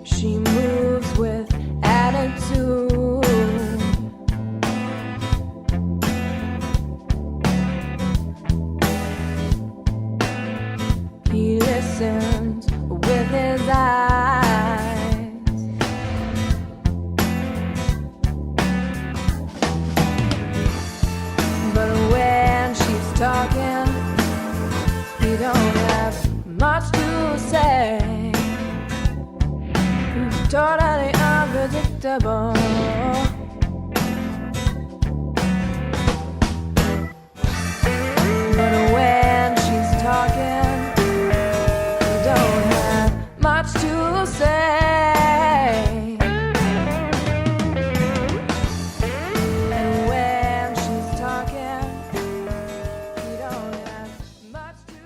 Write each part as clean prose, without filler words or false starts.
She moves with attitude. He listens with his eyes. But when she's talking, he don't have much to say. Totally unpredictable. But when she's talking, we don't have much to say. And when she's talking, we don't have much to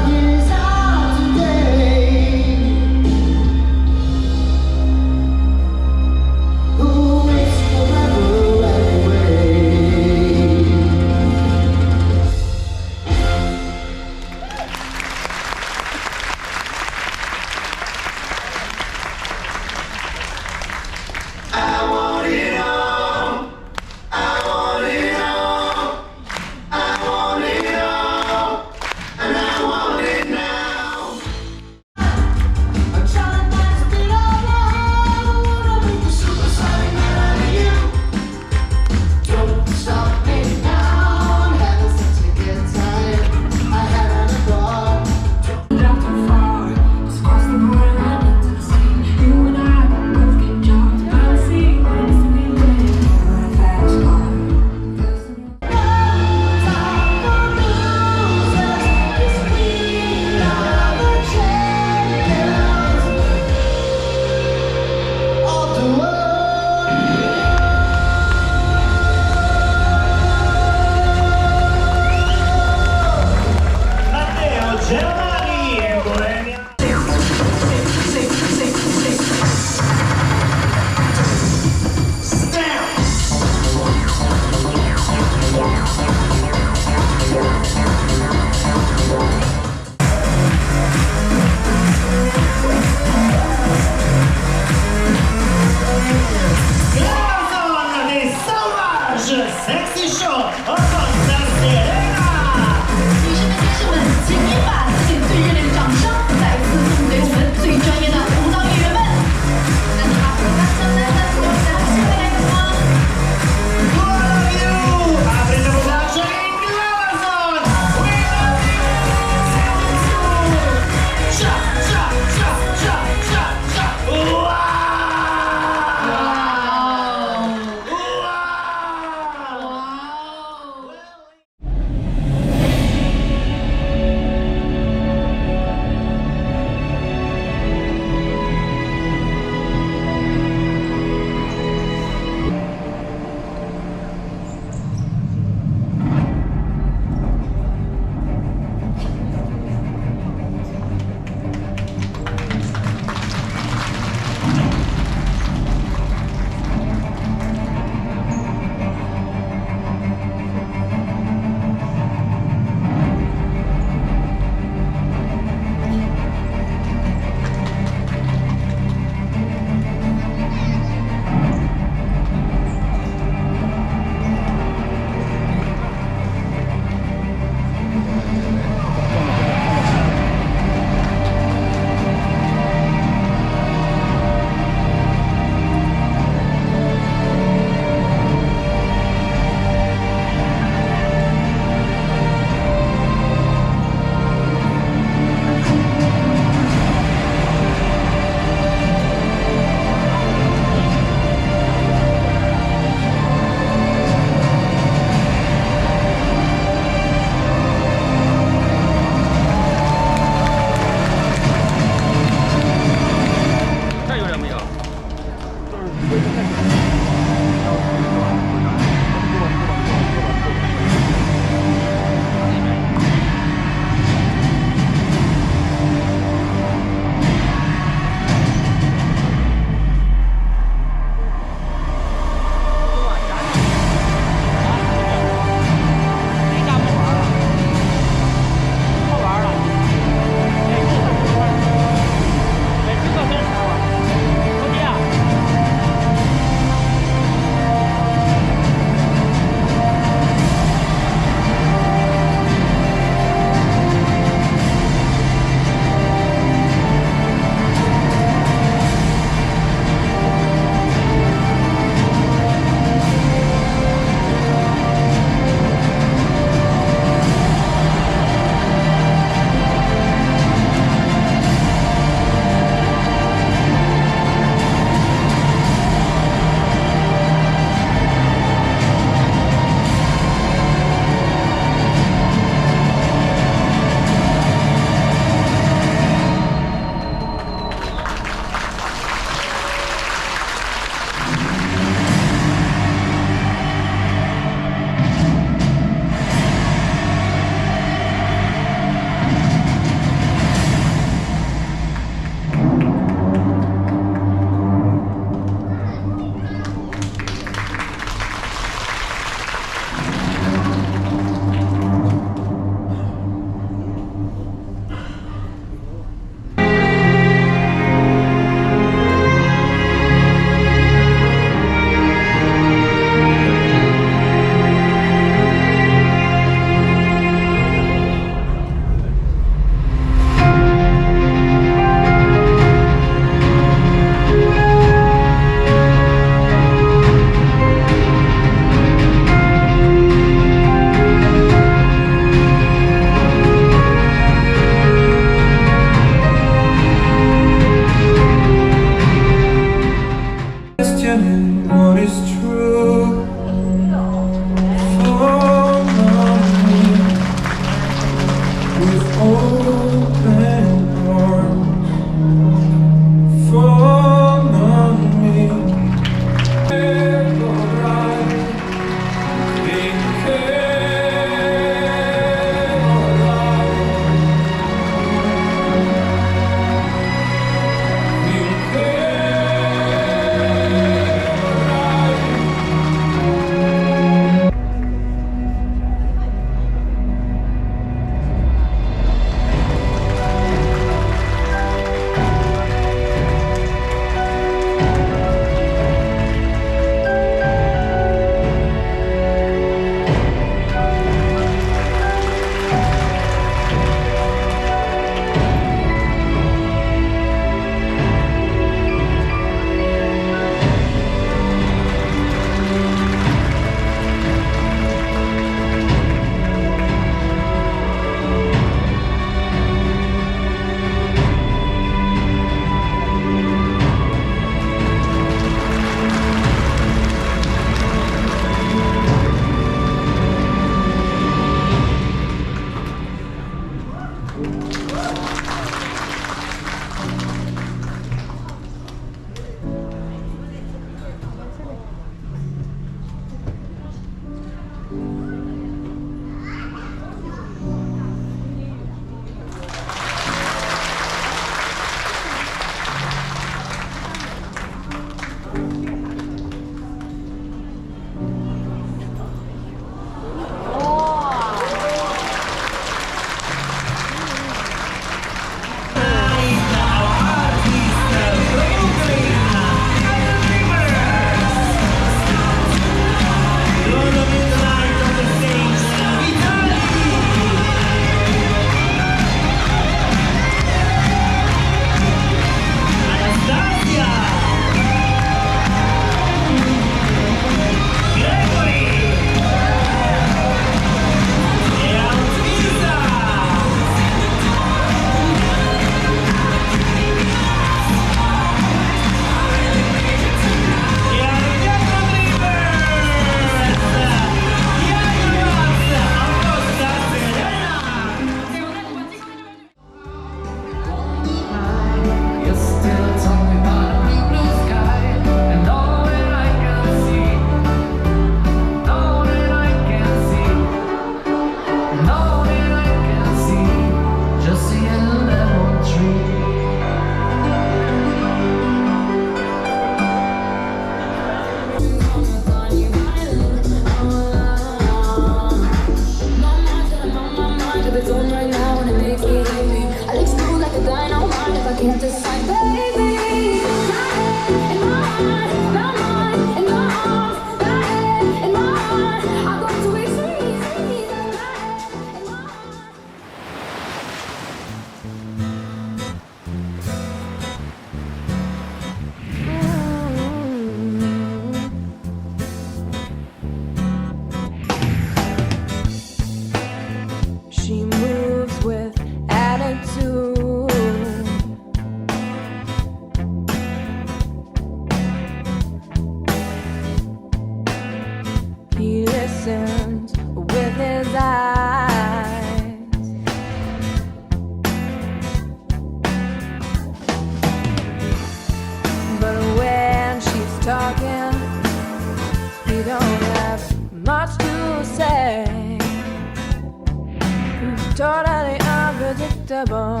totally unpredictable.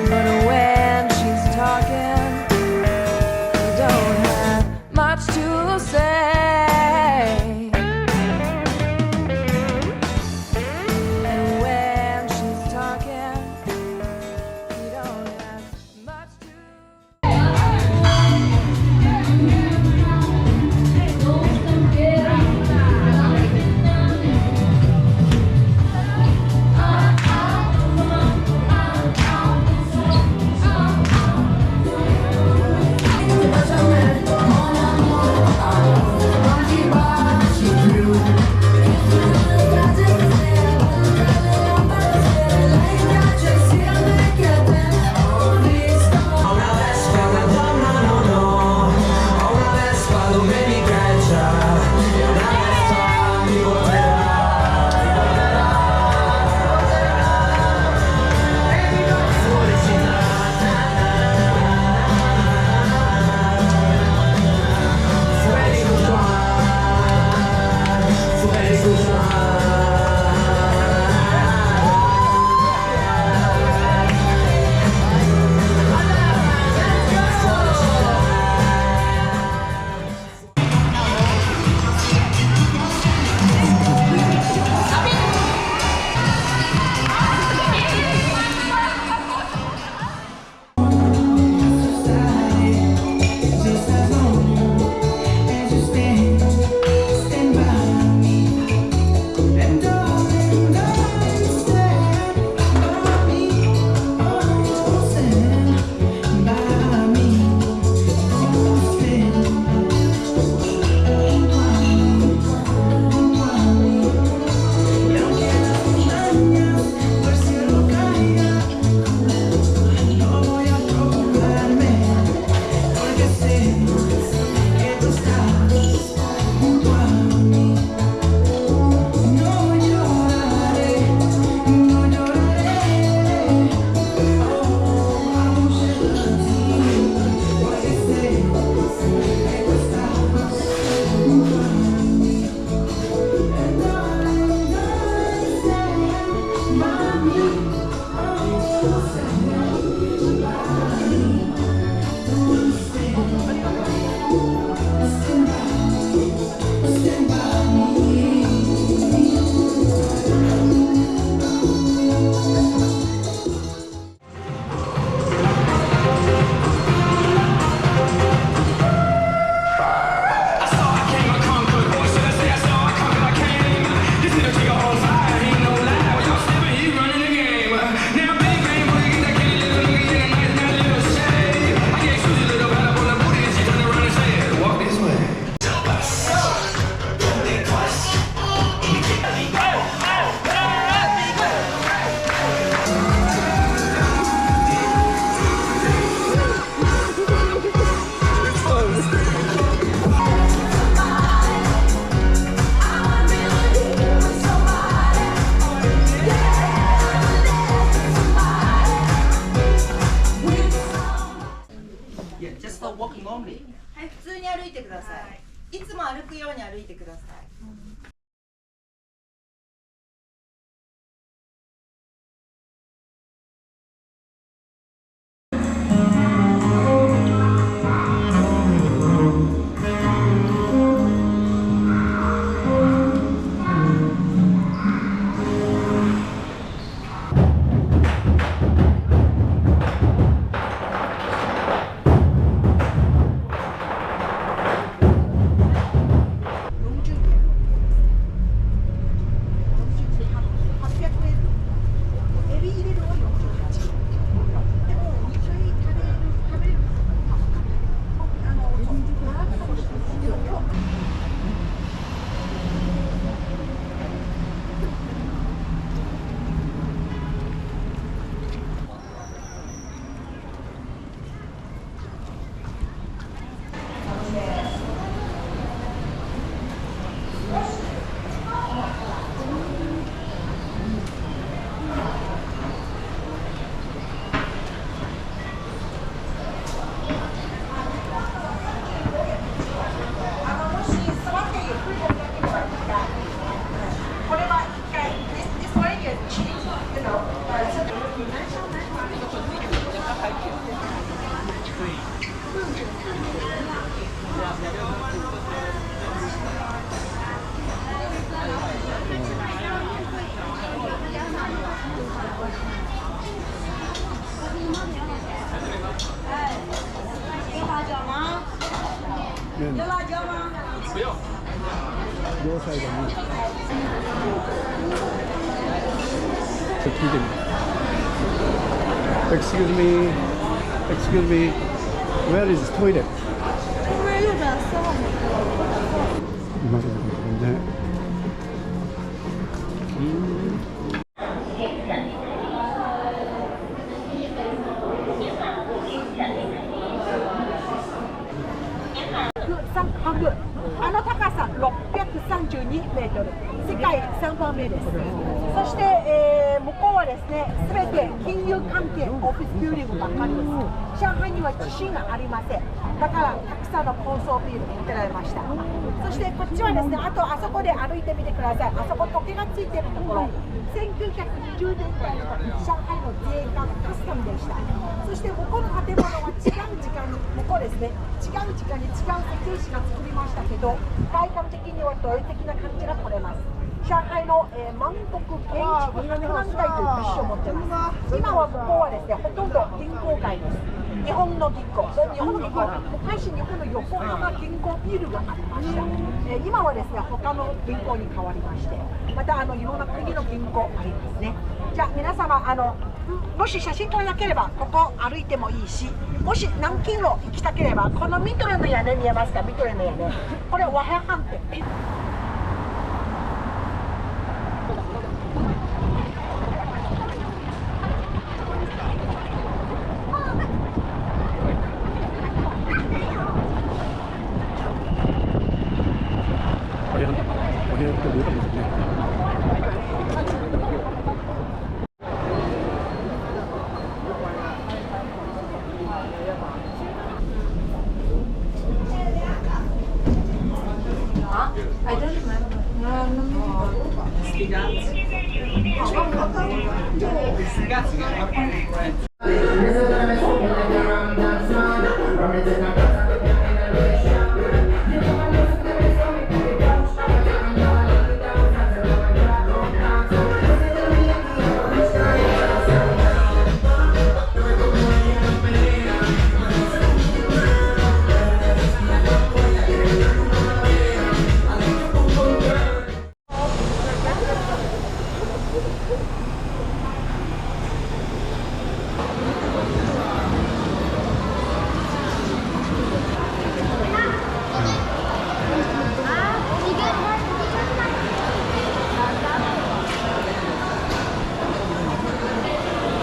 But when she's talking, we don't have much to say. And when she's talking, we don't have much to Just walking only. はい、普通に歩いてください。いつも歩くように歩いてください。面両サイドにちょっと聞いてみる。Excuse me, excuse me, where is toilet? 今のところね。あの高さ632メートル、世界3番目です。そして、向こうはですね、すべて金融関係、オフィスビルディングばっかりです。上海には地震がありません。だからたくさんの高層ビル建てられました。そしてこっちはですね、あとあそこで歩いてみてください。あそこ時計がついてるところ、1920年代の上海の税関カスタムでした。そしてここの建物は違う時間に、ここですね、違う時間に違う設計士が作りましたけど、外観的には同意的な感じが取れます。上海の、万国建築博覧会という物資を持ってます。今は向こうはですね、ほとんど銀行街です。日本の銀行、日本の銀行、昔日本の横浜銀行ビルがありました。今はですね、他の銀行に変わりまして、またいろんな国の銀行ありますね。じゃあ皆様もし写真撮りたければここ歩いてもいいし、もし南京路行きたければこのミトレの屋根見えますか？ミトレの屋根、これ和平飯店。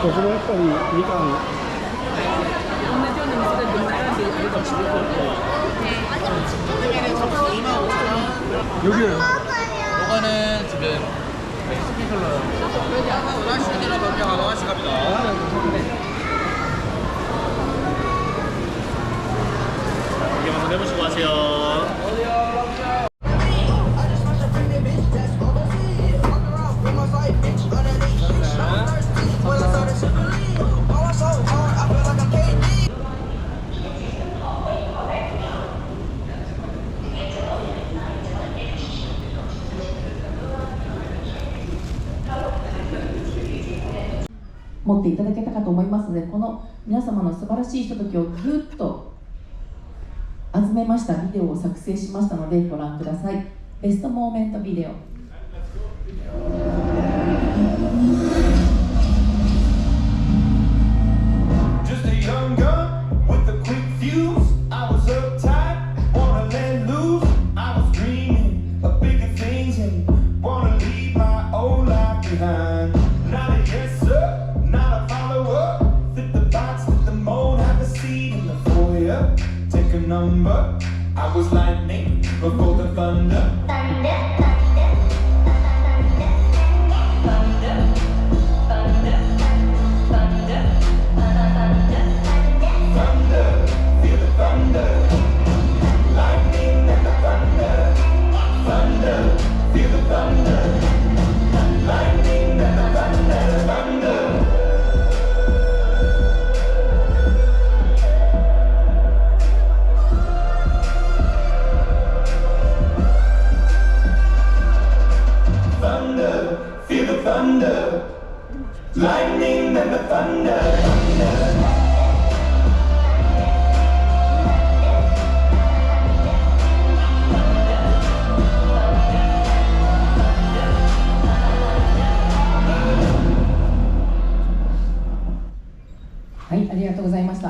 ここもやっぱりみかん。同じような店が並んでいるかもしれない。여기요. 이거는 지금 스피클러. 원하시는 몇 명 하나씩 갑니다. 이게 한번 해보시고 하세요. 持っていただけたかと思いますので、この皆様の素晴らしいひとときをぎゅっと集めましたビデオを作成しましたのでご覧ください。ベストモーメントビデオ。I was lightning before the thunder.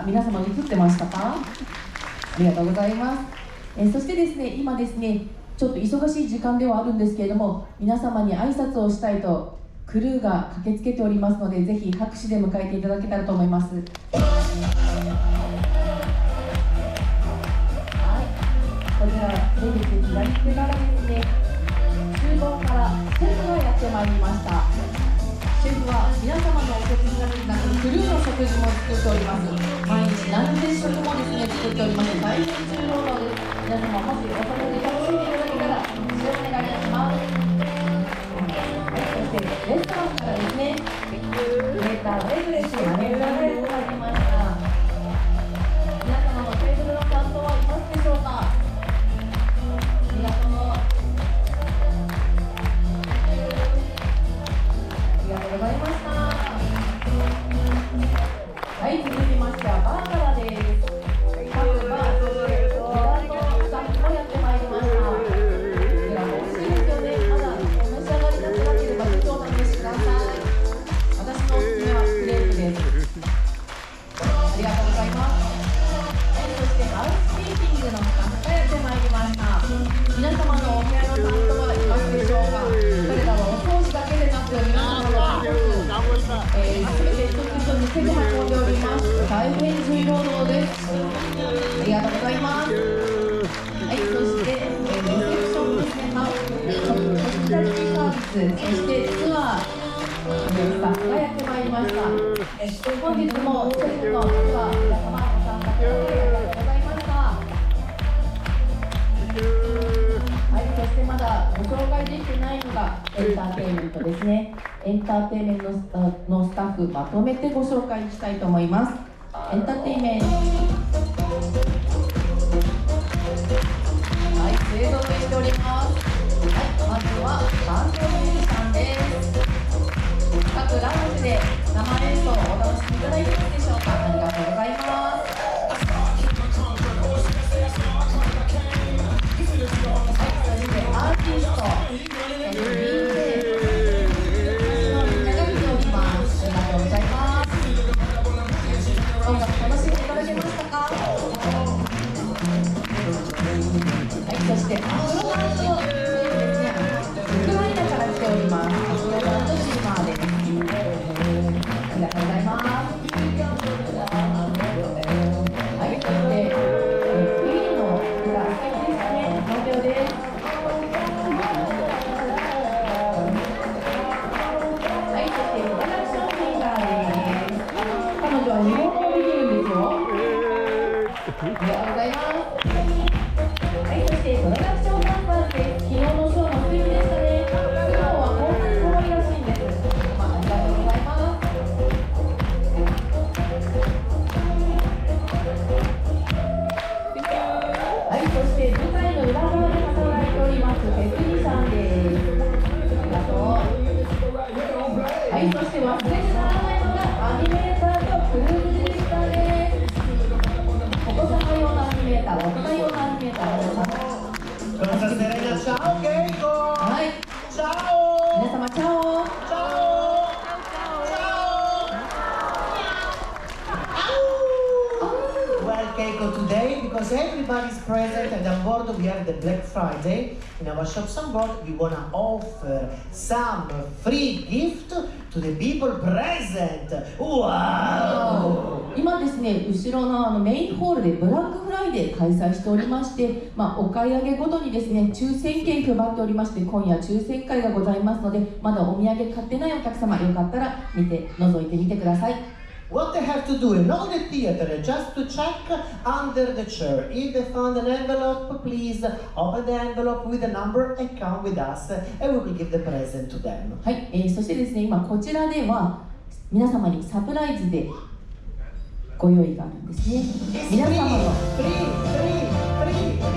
皆様に映ってましたか？ありがとうございます。そしてですね、今ですね、ちょっと忙しい時間ではあるんですけれども、皆様に挨拶をしたいとクルーが駆けつけておりますので、ぜひ拍手で迎えていただけたらと思います。はい、こちら出てきて左手からですね、厨房からシェフがやってまいりました。シェフは皆様のお食事だけでなくクルーの食事も作っております。毎日何千食もですね作っております。大変重労働です。皆様もしお食事楽しんでいただけたらよろしくお願いいたします。そしてレストランからですね、レターレグレスやレターレスが来ました。皆様のテーブルの担当はいますでしょうか？皆様ありがとうございました。はい、続きましてはバーガラです。各バー、そしてグランドスタッフもやってまいりました。グランド美味しいですよね。まだお召し上がりになってなければぜひお試しください。私のおすすめはクレープです。ありがとうございます。はい、そしてハウスキーピングのスタッフがやってまいりました。皆様のお部屋の担当はいますでしょうか？彼らはお掃除だけでなく皆様の全て一つ一つ手で運んでおります。大変重労働です。ありがとうございます。はい、そしてレセプションですね、ホスピタリティサービス、そしてツアースタッフがやってまいりました。本日もシェフのツアー皆様ご参加くださりありがとうございました。はい、そしてまだご紹介できてないのがエンターテインメントですね。エンターテインメントのスタッフまとめてご紹介したいと思います。エンターテインメント、はい、勢ぞろいしております。はい、まずはバンドミュージシャンです。各ラウンジで生演奏をお楽しみいただいてますでしょうか？ありがとうございます。アーティスト、音楽楽しんでいただけましたか？はい、そしてアフロバンドですね、ウクライナから来ております。アフロバンドシーマーです。ありがとうございます。はい、そしてフリーの裏素敵ですね、農業です。はい、そしてプロダクションシンガーです。彼女は日本語できるんですよ。ありがとうございます。はい、そしてプロダクションダンサーです。昨日のショーも素敵でしたね。今日はこんなに可愛らしいんです。ありがとうございます。はい、そして舞台の裏側で働いておりますテクニシャンです。ありがとう。はい、そして忘れてならないのがアニメーターとクルーズディレクターです。お子様用のアニメーター、大人用のアニメーター、皆様。Ciao Keiko! はい、 Ciao! 皆様チャオ。 Well, Keiko, today, because everybody's present and on board, we have the Black Friday. In our shops on board, we want to offer some free gift to the people present. Wow! 今ですね、後ろのメインホールでブラックフライデー開催しておりまして、お買い上げごとにですね、抽選券配っておりまして、今夜抽選会がございますので、まだお土産買ってないお客様、よかったら覗いてみてください。What they have to do in all the theater is just to check under the chair. If they found an envelope, please open the envelope with the number and come with us, and we will give the present to them. はい、そしてですね、今こちらでは皆様にサプライズでご用意があるんですね。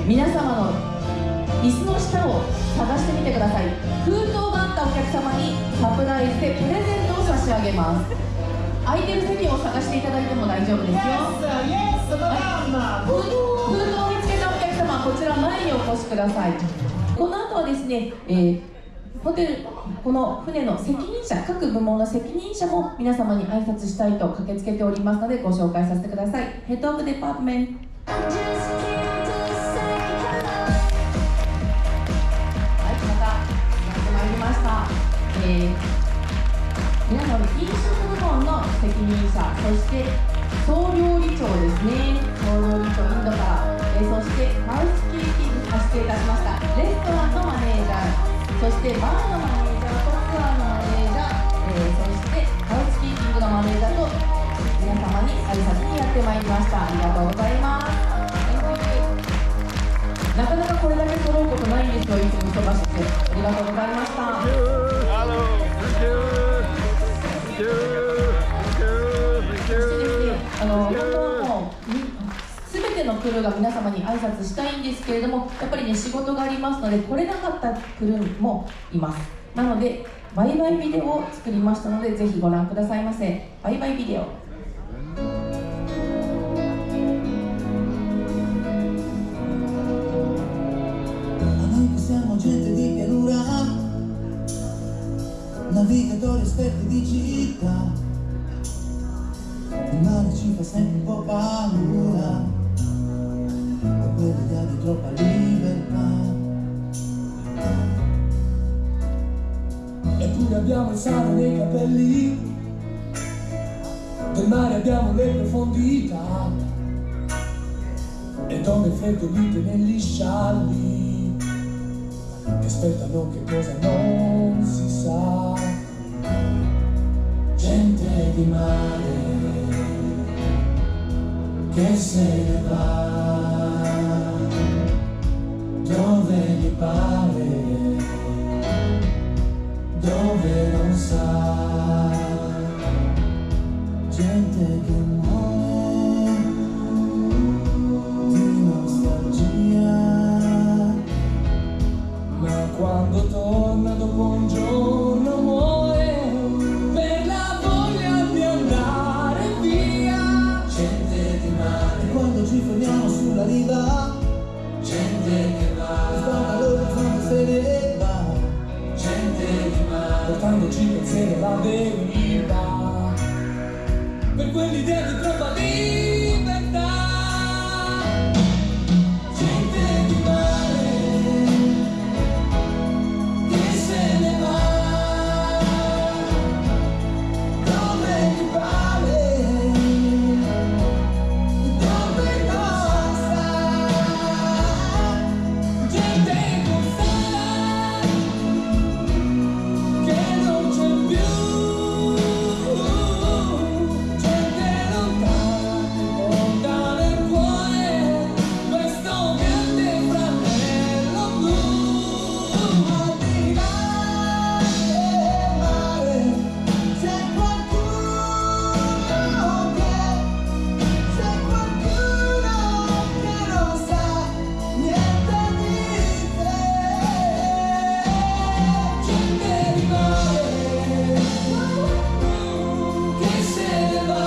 皆様の椅子の下を探してみてください。封筒があったお客様にサプライズでプレゼントを差し上げます。空いてる席を探していただいても大丈夫ですよ。封筒を見つけたお客様はこちら前にお越しください。この後はですね、ホテル、この船の責任者、各部門の責任者も皆様に挨拶したいと駆けつけておりますのでご紹介させてください。ヘッドオブデパートメント。はい、またやってまいりました。皆様飲食部門の責任者、そして総料理長ですね。総料理長インドから、そしてハウスキーピング、失礼いたしました。レストランのマネージャー。そしてバーのマネージャーとツアーのマネージャー、そしてハウスキーピングのマネージャーと皆様に挨拶にやってまいりました。ありがとうございます。なかなかこれだけ揃うことないんですよ、いつも忙しくて。ありがとうございました。そしてですね、本当はもう全てのクルーが皆様に挨拶したいんですけれども、やっぱりね、仕事がありますので来れなかったクルーもいます。なのでバイバイビデオを作りましたので、ぜひご覧くださいませ。バイバイビデオ。Siamo gente di pianura, navigatori esperti di città. Il mare ci fa sempre un po' paura, per quell'idea di troppa libertà. Eppure abbiamo il sale nei capelli, del mare abbiamo le profondità, e donne freddolite negli scialli che aspettano che cosa non si sa. Gente di mare che se ne va dove gli pare, dove non sa. Gente che muore di nostalgia, ma quando torna dopo un giorno muore per la voglia di andare via. Gente di mare, quando ci fermiamo sulla riva, gente che va, sguarda l'orizzonte se ne va. Gente di mare, portandoci pensieri alla deriva, per quell'idea di troppa libertà. Gente di mare che se ne va dove gli pare, dove non sa. Gente consana che non c'è più, gente lontana che porta nel cuore questo grande fratello blu. Al di là del mare c'è qualcuno che non sa niente di te. Gente di mare che se ne va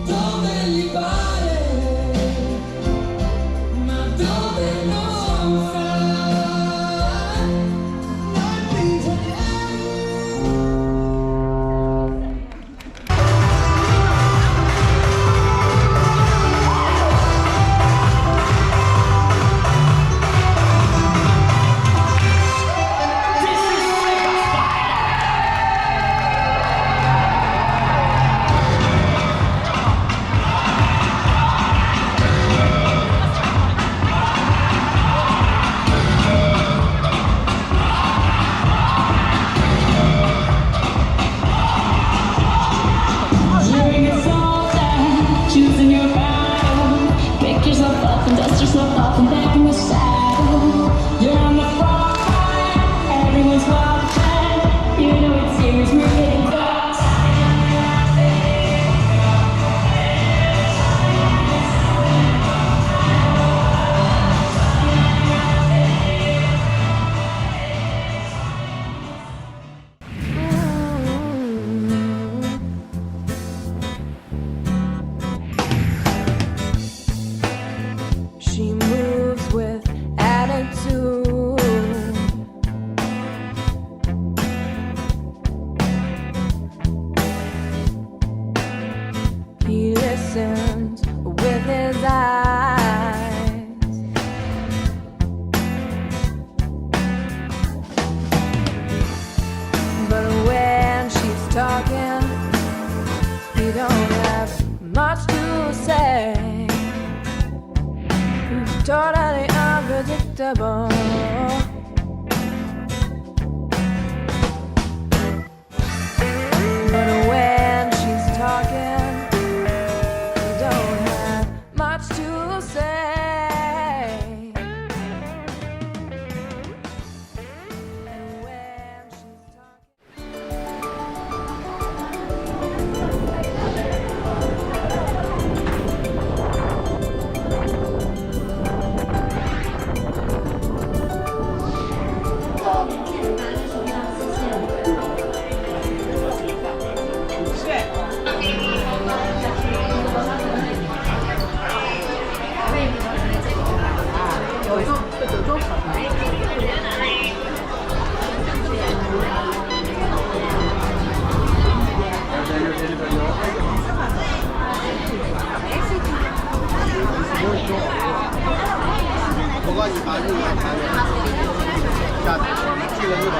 dove gli pare, ma dove non sa. Noi prigionieri. You're a soldier, choosing your battle. Pick yourself up and dust yourself off and back in the saddle. You're on the front line, everyone's watching. You know it's serious, we're getting close. She moves with totally unpredictable. But when she's talking, we don't have much to say. And when she's talking. 뭐가 이 많이 자, 去了日本。